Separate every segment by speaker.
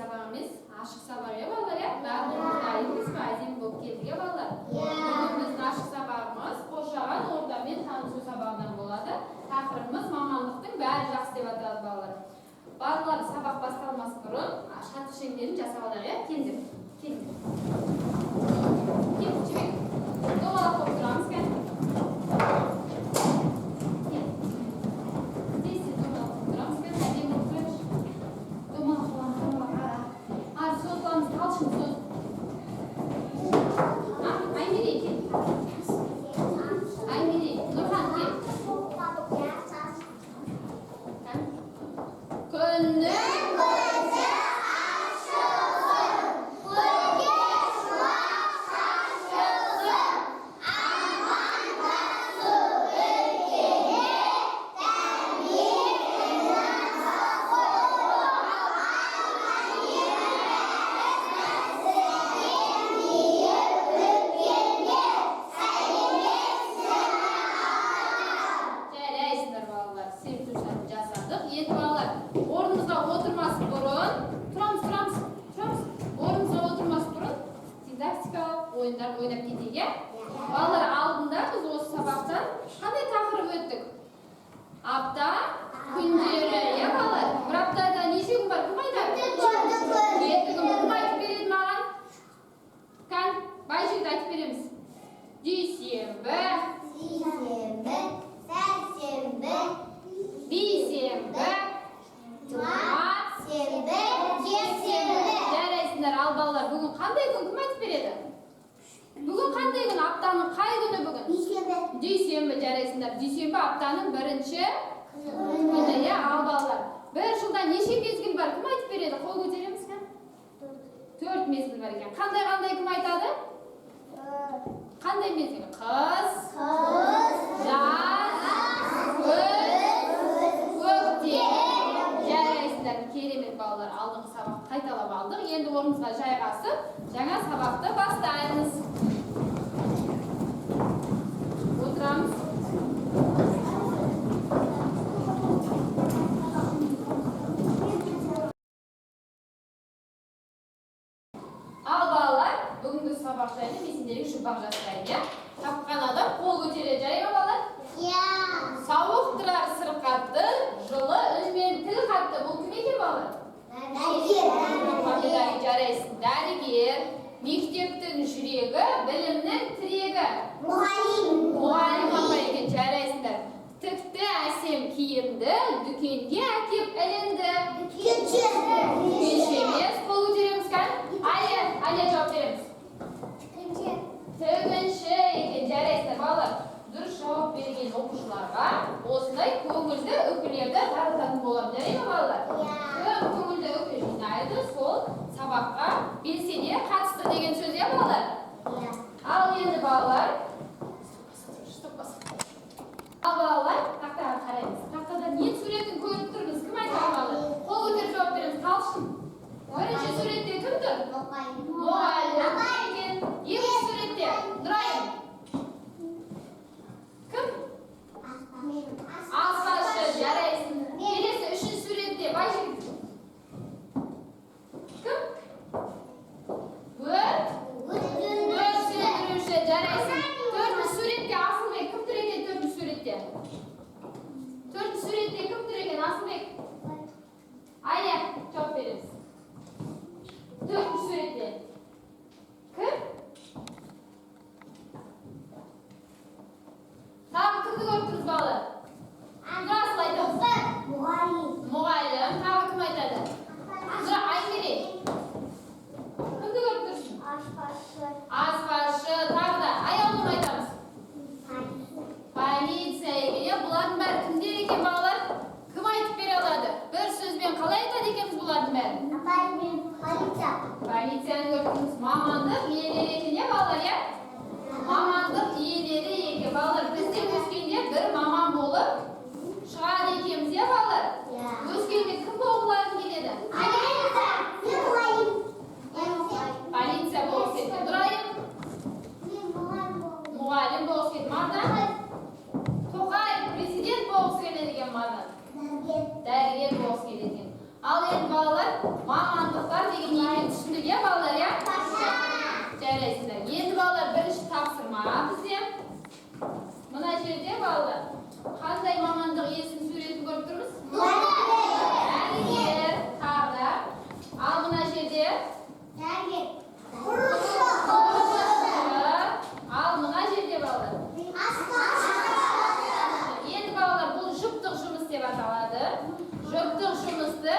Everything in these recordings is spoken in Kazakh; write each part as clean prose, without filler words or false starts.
Speaker 1: sabahımız aşık sabah ya vallahi ya. Bağımız ayımız azim bulup geldi ya vallahi. Bugün aşık sabahımız Qo'shag'an orada men tanışu sabahdan bo'ladi. Taqrimimiz mamanlıqning bari yaxshi deb ataladi bolalar. Bolalar sabah başlanmas burun şart şekillerini jasab olar ya. Keldim. Keldim. Keldim çibek. Do'malab qo'yib turamiz kan. Oyunlar oynap ketdik ya. Bolalar aldında biz o sabahtan qanday taqrib o'tdik? Hafta kunjeri ya bolalar. Bir haftada necha kun bor? Kim aytadi? 7 kun. Kim aytib beradi ma'an? Kan, bayjigit aytib beramiz. Dushanba, sarshanba, bishanba, juma, shanba, yakshanba. Jaraysiz al bolalar. Bugun qanday kun? Kim aytib beradi? Bugün qanday kun? Haftanın qay kuni bugün? Dushanba jaraysizlar. Dushanba haftanın birinchi kuni ya al bolalar. Bir yilda necha mezgil bor? Kim aytib beradi? Qo'l ko'taramiz kan? 4 mezgil bor ekan. Qanday kim aytadi? Qanday mezgil? Qiz, yaz, ko'ktem. Jaraysizlar. Keremet bolalar. Aldığımız sabah qaytalab aldık. Endi o'rnimizga jayg'asib, жаңа sabaqni boshlaymiz. O'tiramiz. Al bolalar, bugungi sabaqlarni men sizlarga shu bag'ishlayman ya. Topgan odam qo'l ko'taradi, jaraymi bolalar? Sovuq turar sirqatdi, жылы o'zmen til qatdi. Bu kim ekan bolalar? Darigir, mekteptin жүрегі, bilimnin tiregi. Muallim apa ekan jaraysizlar. Tikdi asem kiyimdi, dukenga akib ilindi. Emas, qo'l ko'taramiz kan? Aya javob beramiz. Tikinchi ekan jaraysizlar bolalar. Durs javob bergan o'quvchilarga o'snday ko'ngilda o'qillarda taratadigan bo'ladi, jaraymi bolalar? Ko'ngilda o'qishinglarni sol sabaqqa belsenga qattiqdi degan so'z ya bolalar. Al endi bolalar. Al bolalar, taqtaga qaraymiz. Taqtada ne suratini ko'rib turibmiz? Kim aytadi bolalar? Qo'l ko'tarib javob beramiz. Talshin. Birinchi suratda kimdir? Muallim. Ikkinchi suratda Nurayim. Kim? Asfashi jaraysin. Kelesi uchinchi suratda Bayjigit. Kim? Söndürüşe jaraysin. To'rtinchi suratga Asılbek kimdir ekan? To'rtinchi suratda. To'rtinchi suratda kimdir ekan? Asılbek. Aya javob beramiz. To'rtinchi suratda. Kim? Tag'in kimni ko'rib turibsiz bolalar? Nasıl aytamiz? Muallim. Tag'in kim aytadi? Aymiri. Kimni ko'rib turibsiz? Asfashi. Tag'da ayolni aytamiz. Politsiya ekan. Bularning bari kimdir ekan bolalar? Kim aytib bera oladi? Bir so'z bilan qalay aytadi ekanmiz bularning bari? Politsiyani ko'rdingiz. Mamandiq iyeleri ekan ya bolalar ya. Mamandiq iyeleri ekan bolalar. Bizda o'zganda bir maman bo'lib chiqadi ekanmiz ya bolalar. O'zganda kim o'g'illarga keladi? Politsiya bo'lsa kerak. Nurayim. Muallim bo'lsa kerak. Mardan. To'qayev prezident bo'lsa kerak degan mardan. Darigir bo'lsa kerak. Al endi balalar, mamandыкlar деген neyini tushundik ya balalar ya? Жарайсыздар. Endi balalar birinchi topshirma bizga. Mana жерде balalar qanday mamandык iesining suratini ko'rib turibmiz? Dәрігер. Tag'da. Al mana жерде dәрігер. Al mana жерде balalar endi balalar bu жұптық жұмыс деп аталады. Жұптық жұмысты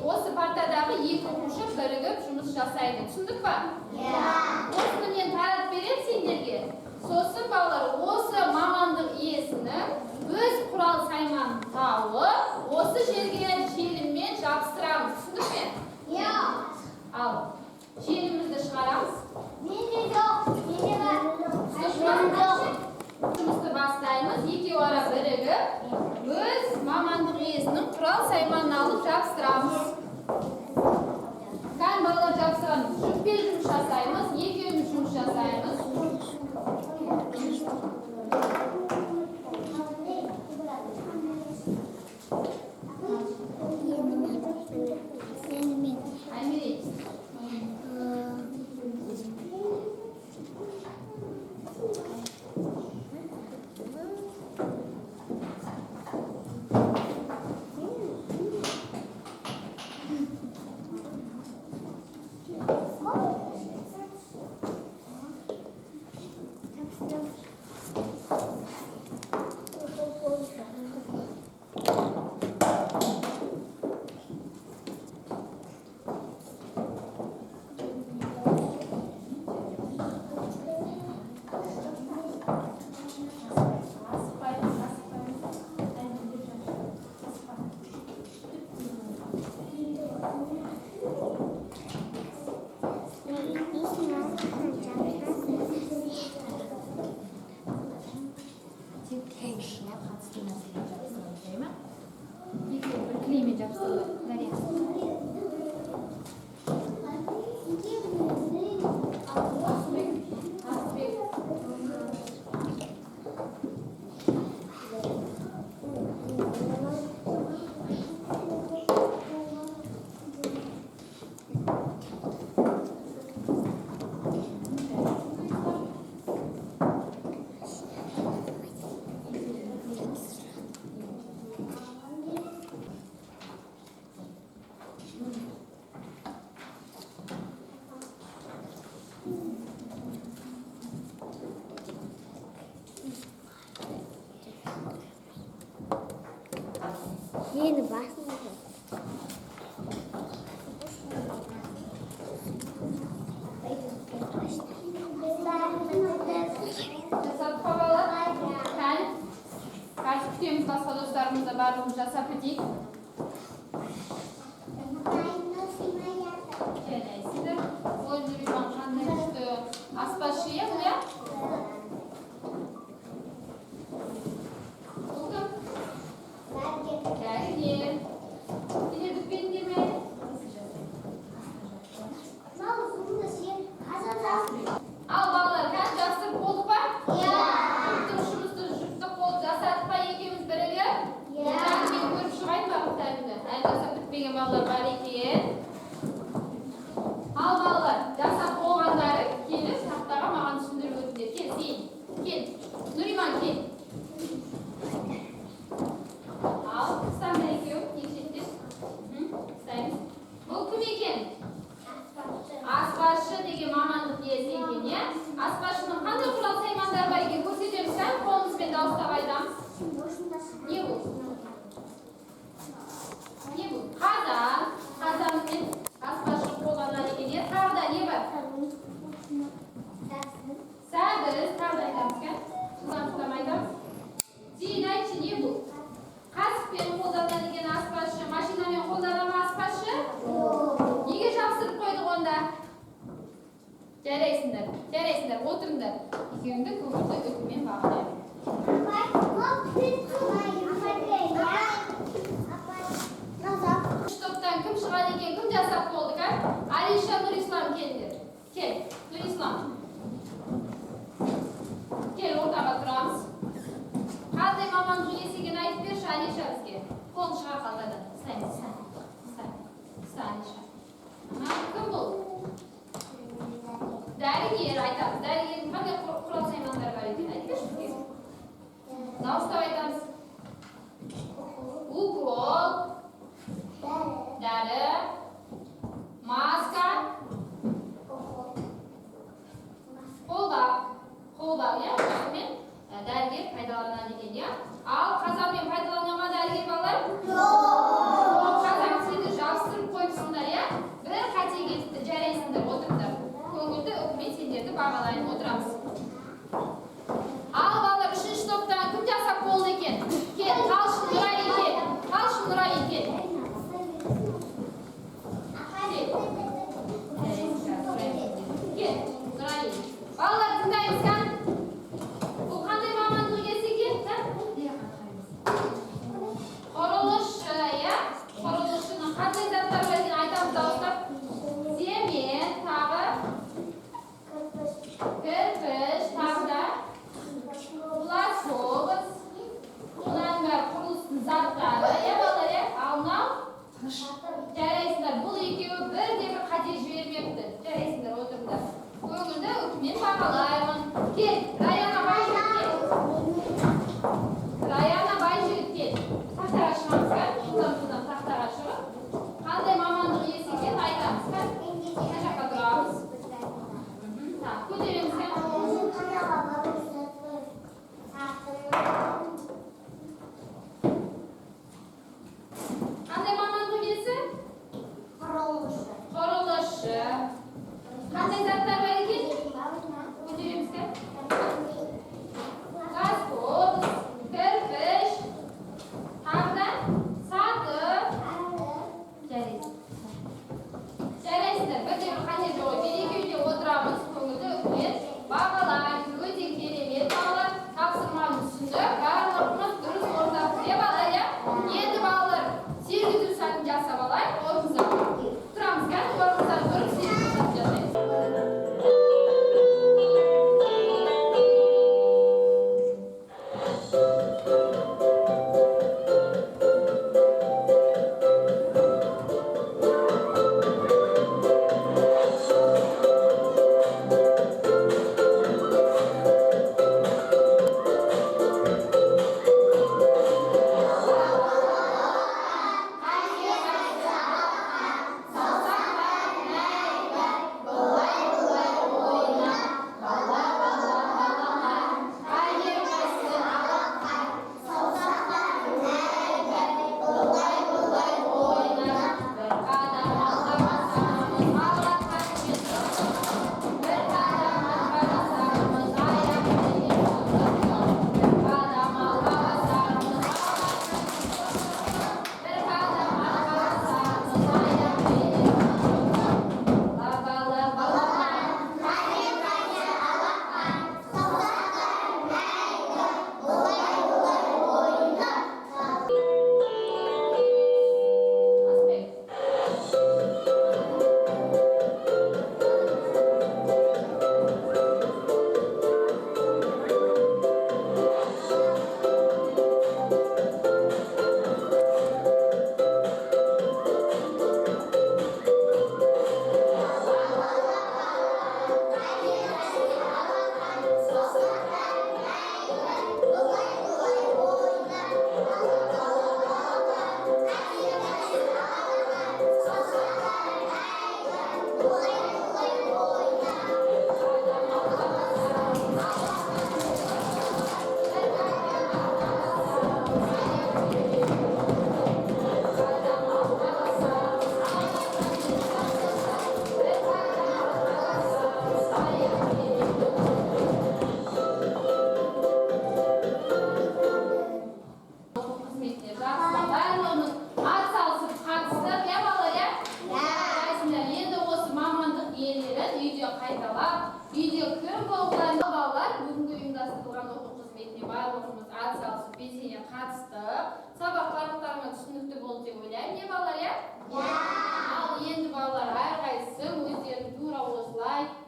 Speaker 1: осы партадағы екі оқушы бірігіп жұмыс жасайды. Түсіндік па? Осыны мен таратып беремін сендерге. Сосын балалар осы мамандық иесінің өз құрал сайманын тауып, осы жерге желіммен жабыстырамыз. Түсіндік пе? Ал, желімізді шығарамыз. Менде жоқ, менде бар. Жұмысты бастаймыз. Екеуі ара бірігіп, өз мамандық иесінің құрал сайманын алып жабыстырамыз. Kan балалар жабыстырамыз. Жұппен жұмыс жасаймыз. Екеуіміз жұмыс жасаймыз.
Speaker 2: Yeni başladı.
Speaker 1: Жасап бабалар. Қазір күтеміз басқа достарымызды барлығын жасап өтейік. Жарайсыздар. Ой, Нұрипан қандай күшті аспазшы иә бұл иә? Бұл кім? Дәрігер. Сендер бітпедіңдер ме? Ал балалар, қазір жастырып болдық па? Жұмысты жұптық болып жасадық па екеуміз бірігіп? Мен көріп шығайын бақыттарымды. Әлі жасап бітпеген балалар бар екен. Ал балалар, жасап болғандары келіп тақтаға маған түсіндіріп өтіңдер. Кел, сен. Кел. Нұриман, кел. Ал, ұстаңдар екеуі, екшеттер. Ұстаймыз. Бұл кім екен? Аспазшы деген мамандық иесі екен, иә? Аспазшының қандай құрал саймандары бар екен көрсетеміз, сәл қолымызбен дауыстап айтамыз. Не бұл? Не бұл? Қазан. Қазанмен аспазшы қолданады екен, иә? Тағы не бар? Сәбіз. Тағы айтамыз, кен? Жылдам айтамыз. Зейін айтшы, не бұл? Қасықпен қолданады екен аспазшы. Машинамен қолданады ма аспазшы? Неге жабыстырып қойдық онда? Жарайсыңдар, отырыңдар. Екеуіңді көңілді үкімен бағынайық. Үш топтан кім шығады екен, кім жасап болдық, а? Алиша, Нұрислам келдер. Кел, Нұрислам. Кел, ортаға тұрамыз. Қандай мамандық иесі екенін айтып берші Алиша бізге. Қолын шығар қалдадан. Сәйміз. дәрігер айтамыз. Дәрігердің қандай құрал саймандар бар екен айтыңызшы бізге. Дауыстап айтамыз. Укол, дәрі, маска, қолдақ, иә, осымен дәрігер пайдаланады екен, иә. Ал қазанмен пайдалана ма дәрігер балалар? Жоқ. Қазан сізді жабыстырып қойыпсыңдар, иә. Бір қате кетіпті, жарайсыңдар, отырыңдар. Көңілді үкімет сендерді бағалайын отырамыз. Ал балалар 3-ші топтан кім жасап болды екен? Кел, Талшын Нұрай екен. Талшын Нұрай екен. Кел, Нұрай. Балалар тыңдаймыз қан? Бұл қандай мамандық иесі екен? Құрылысшы, иә? Құрылысшының қандай заттар бар екенін айтамыз дауыстап. Цемент, тағы кірпіш, тағы да пластик, мұнан бәрі құрылыстың заттары, иә балалар, иә? Ал мынау жарайсыңдар. Бұл екеуі бірде-бір қате жібермепті. Жарайсыңдар, отырыңдар. Көңілді үкімет бағалаймын. Кел, Раяна Байжігіт кел. Раяна Байжігіт кел. Тақтаға шығамыз қа? Жылдан тақтаға шығып. Қандай мамандық иесі екенін айтамыз қа? Мына жаққа тұрамыз. Так, көтереміз қа? Қандай мамандық иесі? Құрылысшы. Қандай заттар бар екен? Көтереміз қа? Газ, кірпіш, тағы да саты. Жарайсыңдар, бірде-бір қате жоқ. Мен екеуінде отырамыз, көңілді үкімет бағалаймыз. Өте керемет балалар, тапсырманы түсіндік. Барлығымыз дұрыс орындадық, иә балалар, иә? Енді балалар сергізу сәтін жасап алайық, орнымыздан. Тұрамыз қа? Орнымыздан тұрып сергізу сәтін жасаймыз.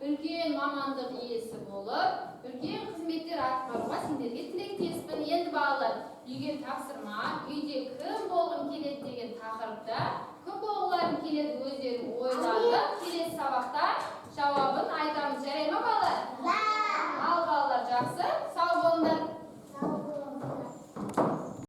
Speaker 1: үлкен мамандық иесі болып, үлкен қызметтер атқаруға сендерге тілектеспін. Енді балалар, үйге тапсырма, үйде кім болғым келеді деген тақырыпта кім болғыларың келеді өздері ойланып, келесі сабақта жауап